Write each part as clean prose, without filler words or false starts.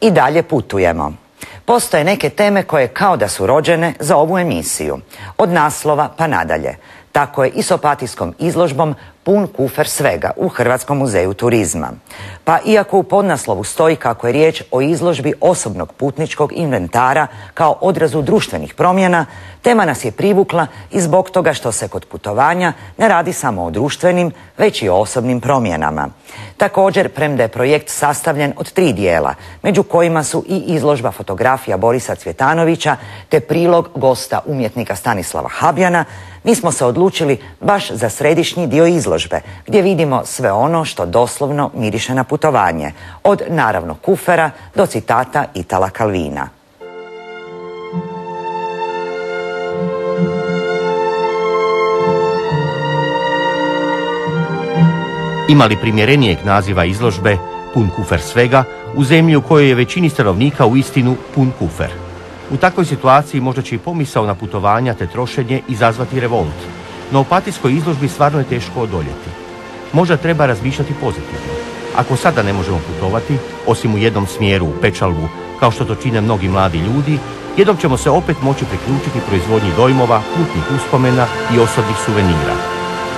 I dalje putujemo. Postoje neke teme koje kao da su rođene za ovu emisiju. Od naslova pa nadalje. Tako je i s Opatijskom izložbom Pun kufer svega u Hrvatskom muzeju turizma. Pa iako u podnaslovu stoji kako je riječ o izložbi osobnog putničkog inventara kao odrazu društvenih promjena, tema nas je privukla i zbog toga što se kod putovanja ne radi samo o društvenim, već i o osobnim promjenama. Također, premda je projekt sastavljen od 3 dijela, među kojima su i izložba fotografija Borisa Cvjetanovića te prilog gosta umjetnika Stanislava Habjana, mi smo se odlučili baš za središnji dio izložbe, gdje vidimo sve ono što doslovno miriše na putovanje, od naravno kufera do citata Itala Calvina. Ima li primjerenijeg naziva izložbe Pun kufer svega u zemlji u kojoj je većini stanovnika uistinu pun kufer? U takvoj situaciji možda će i pomisao na putovanja te trošenje izazvati revolt, no Opatijskoj izložbi stvarno je teško odoljeti. Možda treba razmišljati pozitivno. Ako sada ne možemo putovati, osim u jednom smjeru, u pečalbu, kao što to čine mnogi mladi ljudi, jednom ćemo se opet moći priključiti proizvodnji dojmova, putnih uspomena i osobnih suvenira.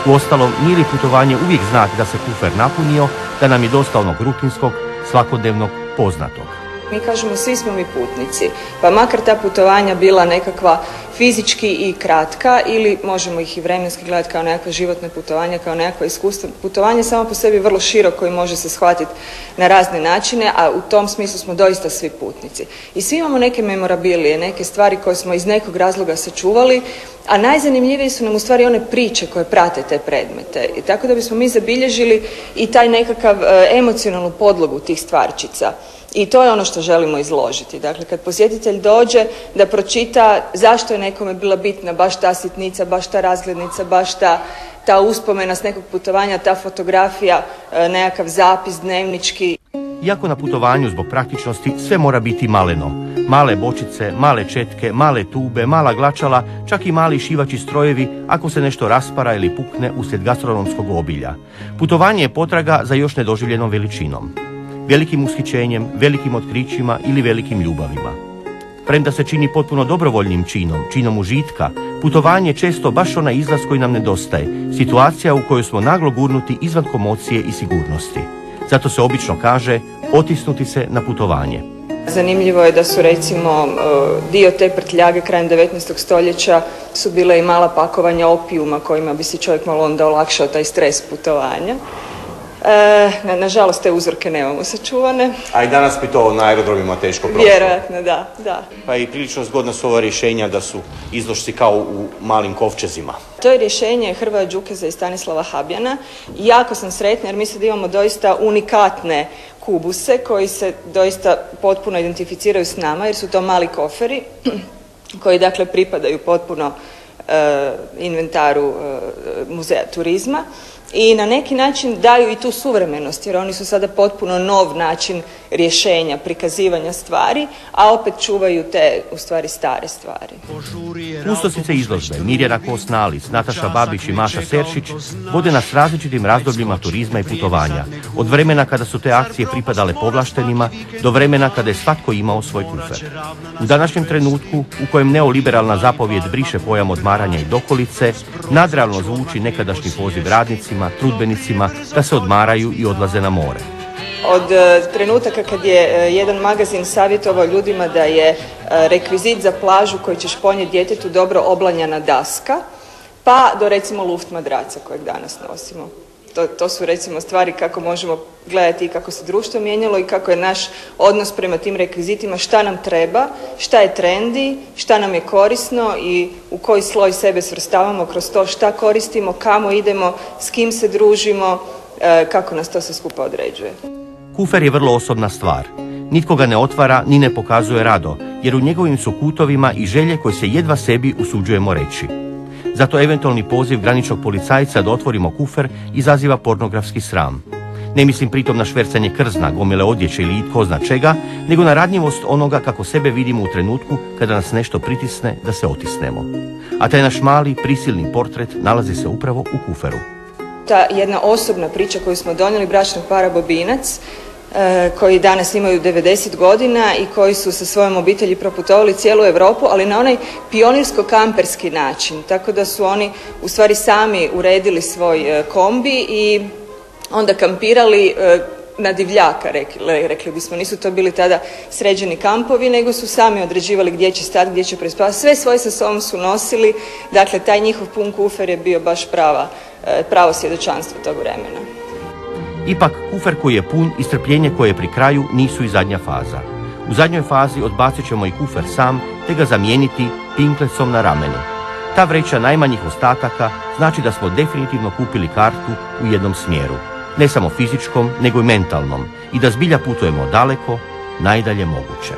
Uostalom, nije li putovanje uvijek znak da se kufer napunio, da nam je dosta onog rutinskog, svakodnevnog, poznatog? Mi kažemo svi smo mi putnici, pa makar ta putovanja bila nekakva fizički i kratka ili možemo ih i vremenski gledati kao nekakva životna putovanja, kao nekakva iskustva. Putovanje samo po sebi je vrlo široko i može se shvatiti na razne načine, a u tom smislu smo doista svi putnici. I svi imamo neke memorabilije, neke stvari koje smo iz nekog razloga sačuvali, a najzanimljivije su nam u stvari one priče koje prate te predmete. I tako da bismo mi zabilježili i taj nekakav emocionalnu podlogu tih stvarčica. I to je ono što želimo izložiti. Dakle, kad posjetitelj dođe da pročita zašto je nekome bila bitna baš ta sitnica, baš ta razglednica, baš ta uspomena s nekog putovanja, ta fotografija, nekakav zapis dnevnički. Iako na putovanju zbog praktičnosti sve mora biti maleno. Male bočice, male četke, male tube, mala glačala, čak i mali šivači strojevi ako se nešto raspara ili pukne uslijed gastronomskog obilja. Putovanje je potraga za još nedoživljenom veličinom. Velikim ushićenjem, velikim otkrićima ili velikim ljubavima. Premda se čini potpuno dobrovoljnim činom užitka, putovanje je često baš onaj izlaz koji nam nedostaje, situacija u kojoj smo naglo gurnuti izvan komocije i sigurnosti. Zato se obično kaže otisnuti se na putovanje. Zanimljivo je da su recimo dio te prtljage krajem 19. stoljeća su bile i mala pakovanja opijuma kojima bi si čovjek malo onda olakšao taj stres putovanja. Nažalost, te uzorke nemamo sačuvane. A i danas bi to na aerodromima teško prošlo. Vjerojatno, da. Pa i prilično zgodna su ova rješenja da su izložci kao u malim kovčezima. To je rješenje Hrvoja Đukeza i Stanislava Habjana. Jako sam sretna jer mislim da imamo doista unikatne kubuse koji se doista potpuno identificiraju s nama jer su to mali koferi koji dakle pripadaju potpuno inventaru muzeja turizma. I na neki način daju i tu suvremenost, jer oni su sada potpuno nov način rješenja, prikazivanja stvari, a opet čuvaju te, u stvari, stare stvari. Kustosice izložbe Mirjana Kos-Nalic, Nataša Babić i Maša Seršić vode nas različitim razdobljima turizma i putovanja. Od vremena kada su te akcije pripadale povlaštenima do vremena kada je svatko imao svoj kufer. U današnjem trenutku, u kojem neoliberalna zapovjed briše pojam odmaranja i dokolice, nadrealno zvuči nekadašnji poziv radnicima, trudbenicima da se odmaraju i odlaze na more. Od trenutaka kad je jedan magazin savjetovao ljudima da je rekvizit za plažu koji ćeš ponijeti djetetu dobro oblanjana daska, pa do recimo luft madraca kojeg danas nosimo. To su recimo stvari kako možemo gledati i kako se društvo mijenjalo i kako je naš odnos prema tim rekvizitima, šta nam treba, šta je trendi, šta nam je korisno i u koji sloj sebe svrstavamo kroz to šta koristimo, kamo idemo, s kim se družimo, kako nas to sve skupa određuje. Kufer je vrlo osobna stvar. Nitko ga ne otvara ni ne pokazuje rado, jer u njegovim su kutovima i želje koje se jedva sebi usuđujemo reći. Zato eventualni poziv graničnog policajca da otvorimo kufer izaziva pornografski sram. Ne mislim pritom na švercanje krzna, gomile odjeće ili tko zna čega, nego na radnjivost onoga kako sebe vidimo u trenutku kada nas nešto pritisne da se otisnemo. A taj naš mali, prisilni portret nalazi se upravo u kuferu. Ta jedna osobna priča koju smo donijeli bračnog para Bobinac koji danas imaju 90 godina i koji su sa svojom obitelji proputovali cijelu Europu, ali na onaj pionirsko-kamperski način. Tako da su oni u stvari sami uredili svoj kombi i onda kampirali na divljaka, rekli bismo. Nisu to bili tada sređeni kampovi, nego su sami određivali gdje će stati, gdje će prespavati. Sve svoje sa sobom su nosili, dakle taj njihov pun kufer je bio baš pravo svjedočanstvo tog vremena. Ipak, kufer koji je pun i strpljenje koje je pri kraju nisu i zadnja faza. U zadnjoj fazi odbacit ćemo i kufer sam, te ga zamijeniti pinklecom na ramenu. Ta vreća najmanjih ostataka znači da smo definitivno kupili kartu u jednom smjeru. Ne samo fizičkom, nego i mentalnom. I da zbilja putujemo daleko, najdalje moguće.